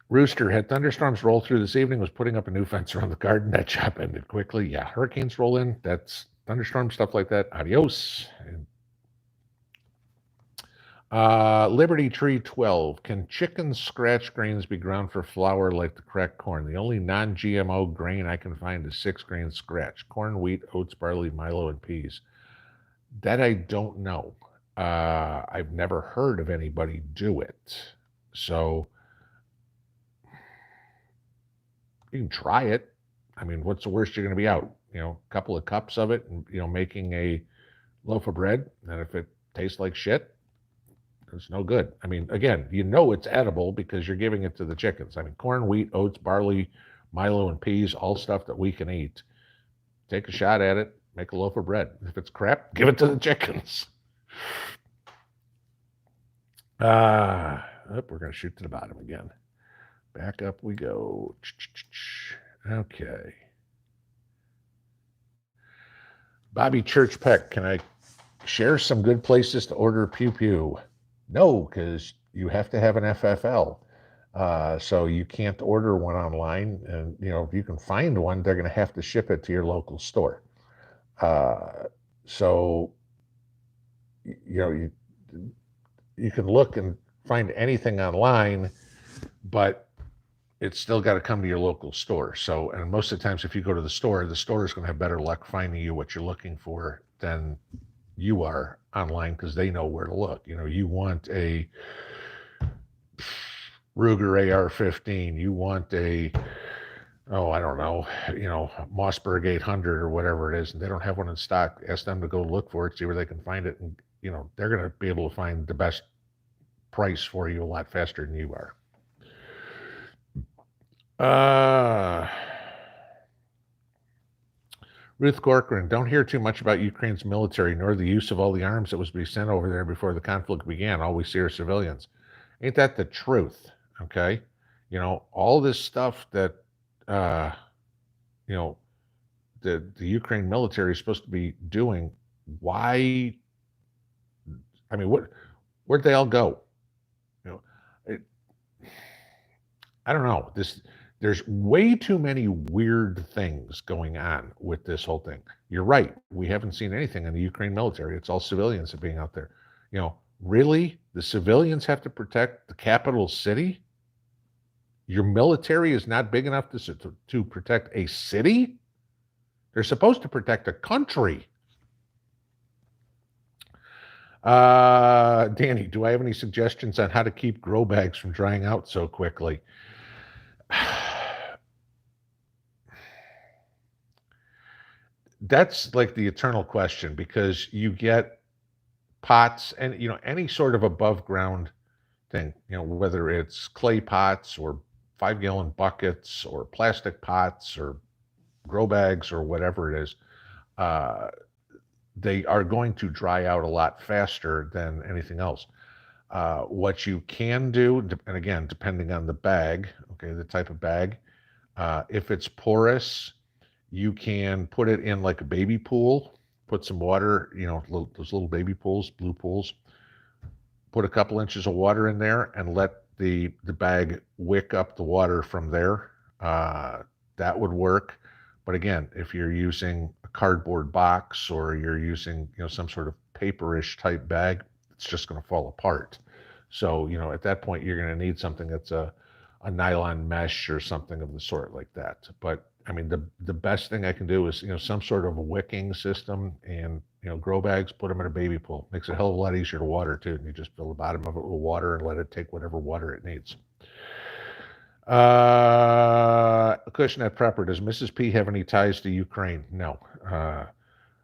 Rooster, had thunderstorms roll through this evening, was putting up a new fence around the garden. That job ended quickly. Yeah, hurricanes roll in. That's thunderstorm stuff like that. Adios. Liberty Tree 12. Can chicken scratch grains be ground for flour like the cracked corn? The only non-GMO grain I can find is 6-grain scratch. Corn, wheat, oats, barley, Milo, and peas. That I don't know. I've never heard of anybody do it. So you can try it. I mean, what's the worst you're going to be out? A couple of cups of it and, making a loaf of bread. And if it tastes like shit, it's no good. I mean, again, it's edible because you're giving it to the chickens. I mean, corn, wheat, oats, barley, Milo, and peas, all stuff that we can eat. Take a shot at it, make a loaf of bread. If it's crap, give it to the chickens. We're going to shoot to the bottom again. Back up we go. Okay. Bobby Church Peck, can I share some good places to order Pew Pew? No, because you have to have an FFL. So you can't order one online. And, if you can find one, they're going to have to ship it to your local store. So, you can look and find anything online, but it's still got to come to your local store. So, and most of the times if you go to the store is going to have better luck finding you what you're looking for than you are online because they know where to look. You want a Ruger AR-15, you want a, I don't know, Mossberg 800 or whatever it is, and they don't have one in stock. Ask them to go look for it, see where they can find it, and, they're going to be able to find the best price for you a lot faster than you are. Ruth Corcoran, don't hear too much about Ukraine's military nor the use of all the arms that was being sent over there before the conflict began. All we see are civilians. Ain't that the truth? Okay. All this stuff that, the Ukraine military is supposed to be doing. Why? I mean, where'd they all go? I don't know. There's way too many weird things going on with this whole thing. You're right. We haven't seen anything in the Ukraine military. It's all civilians that being out there. Really? The civilians have to protect the capital city? Your military is not big enough to protect a city? They're supposed to protect a country. Danny, do I have any suggestions on how to keep grow bags from drying out so quickly? That's like the eternal question because you get pots and, any sort of above ground thing, whether it's clay pots or 5-gallon buckets or plastic pots or grow bags or whatever it is, they are going to dry out a lot faster than anything else. What you can do, and again, depending on the bag, okay, the type of bag, if it's porous, you can put it in like a baby pool, put some water, those little baby pools, blue pools, put a couple inches of water in there and let the bag wick up the water from there, that would work. But again, if you're using a cardboard box or you're using, some sort of paperish type bag, it's just going to fall apart. So, at that point, you're going to need something that's a nylon mesh or something of the sort like that. But I mean, the best thing I can do is, some sort of a wicking system, and, grow bags, put them in a baby pool. Makes it a hell of a lot easier to water too. And you just fill the bottom of it with water and let it take whatever water it needs. Cushnet Prepper, does Mrs. P have any ties to Ukraine? No.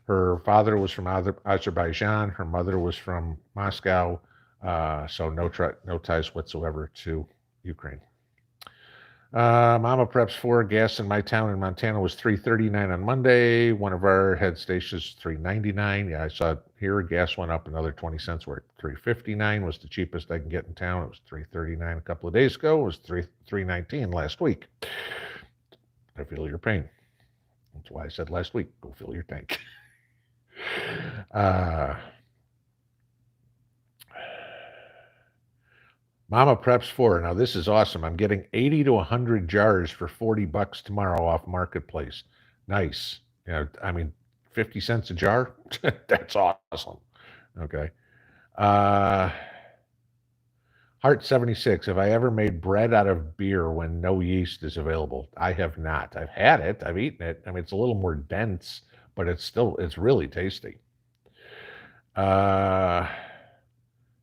Her father was from Azerbaijan. Her mother was from Moscow. So no ties whatsoever to Ukraine. Mama Preps 4, gas in my town in Montana was $3.39 on Monday. One of our head stations, $3.99. Yeah, I saw here gas went up another 20 cents. We're at $3.59 was the cheapest I can get in town. It was $3.39 a couple of days ago. It was $3.19 last week. I feel your pain. That's why I said last week, go fill your tank. Mama Preps 4. Now this is awesome. I'm getting 80 to 100 jars for $40 tomorrow off Marketplace. Nice. I mean, 50 cents a jar. That's awesome. Okay. Heart 76. Have I ever made bread out of beer when no yeast is available? I have not. I've had it. I've eaten it. I mean, it's a little more dense, but it's really tasty.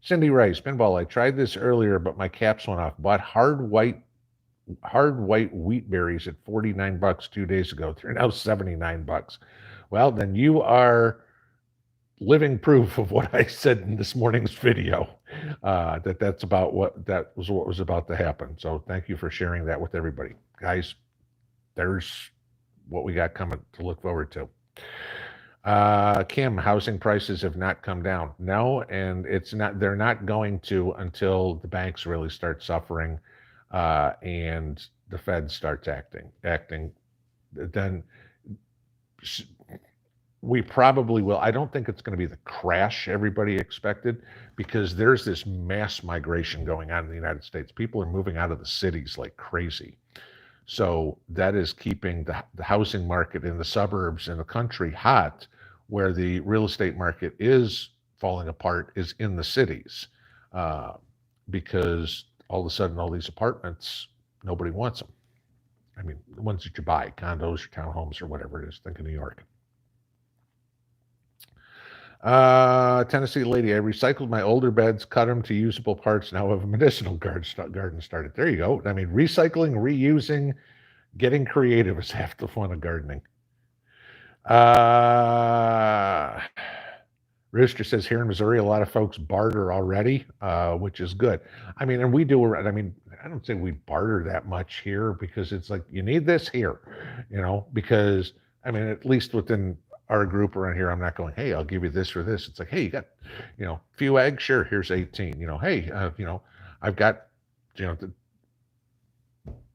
Cindy Rice, Pinball, I tried this earlier, but my caps went off. Bought hard white wheat berries at $49 2 days ago. They're now $79. Well, then you are living proof of what I said in this morning's video, that was about to happen. So thank you for sharing that with everybody. Guys, there's what we got coming to look forward to. Kim, housing prices have not come down. No, and they're not going to until the banks really start suffering, and the Fed starts acting. Then we probably will. I don't think it's going to be the crash everybody expected, because there's this mass migration going on in the United States. People are moving out of the cities like crazy. So that is keeping the housing market in the suburbs and the country hot. Where the real estate market is falling apart is in the cities, because all of a sudden all these apartments, nobody wants them. I mean, the ones that you buy, condos or townhomes or whatever it is, think of New York. Tennessee lady, I recycled my older beds, cut them to usable parts, now have a medicinal garden started. There you go. I mean, recycling, reusing, getting creative is half the fun of gardening. Rooster says here in Missouri, a lot of folks barter already, which is good. I mean, and we do. I mean, I don't say we barter that much here, because it's like, you need this here, because I mean, at least within our group around here, I'm not going, hey, I'll give you this or this. It's like, hey, you got, a few eggs? Sure, here's 18. Hey, I've got,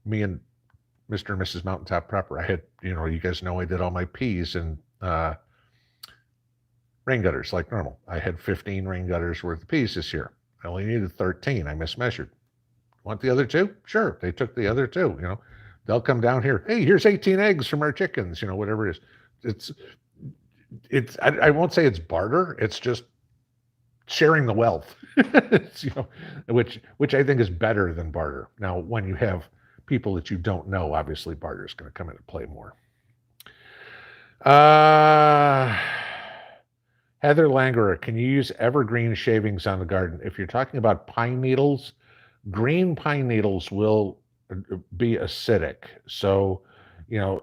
me and Mr. and Mrs. Mountaintop Prepper, I had, you guys know I did all my peas and rain gutters like normal. I had 15 rain gutters worth of peas this year. I only needed 13. I mismeasured. Want the other 2? Sure. They took the other 2. They'll come down here. Hey, here's 18 eggs from our chickens, whatever it is. I won't say it's barter. It's just sharing the wealth, which I think is better than barter. Now, when you have people that you don't know, obviously barter is going to come into play more. Heather Langerer, can you use evergreen shavings on the garden? If you're talking about pine needles, green pine needles will be acidic. So,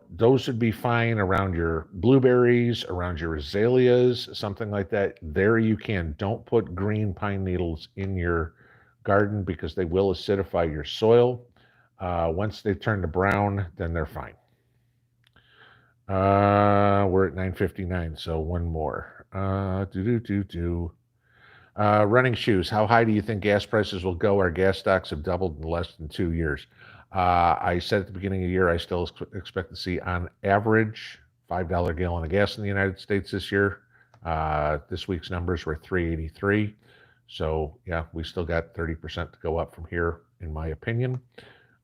those would be fine around your blueberries, around your azaleas, something like that. There you can. Don't put green pine needles in your garden, because they will acidify your soil. Once they turn to brown, then they're fine. We're at 9:59, so one more. Running shoes. How high do you think gas prices will go? Our gas stocks have doubled in less than 2 years. I said at the beginning of the year, I still expect to see on average $5 a gallon of gas in the United States this year. This week's numbers were $3.83. So yeah, we still got 30% to go up from here, in my opinion.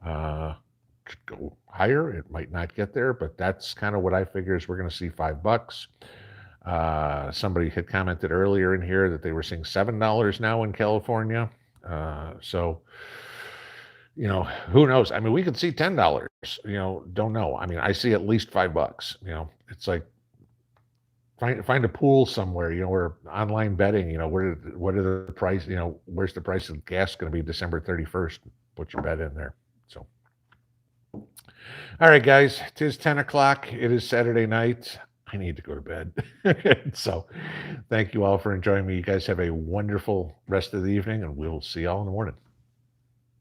Could go higher. It might not get there, but that's kind of what I figure is we're going to see $5. Somebody had commented earlier in here that they were seeing $7 now in California. So, who knows? I mean, we could see $10. Don't know. I mean, I see at least $5. It's like find a pool somewhere. Or online betting. What are the price? Where's the price of gas going to be December 31st? Put your bet in there. So. All right, guys, 'tis 10 o'clock. It is Saturday night. I need to go to bed. So thank you all for joining me. You guys have a wonderful rest of the evening, and we'll see y'all in the morning.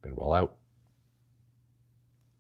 Pinball out.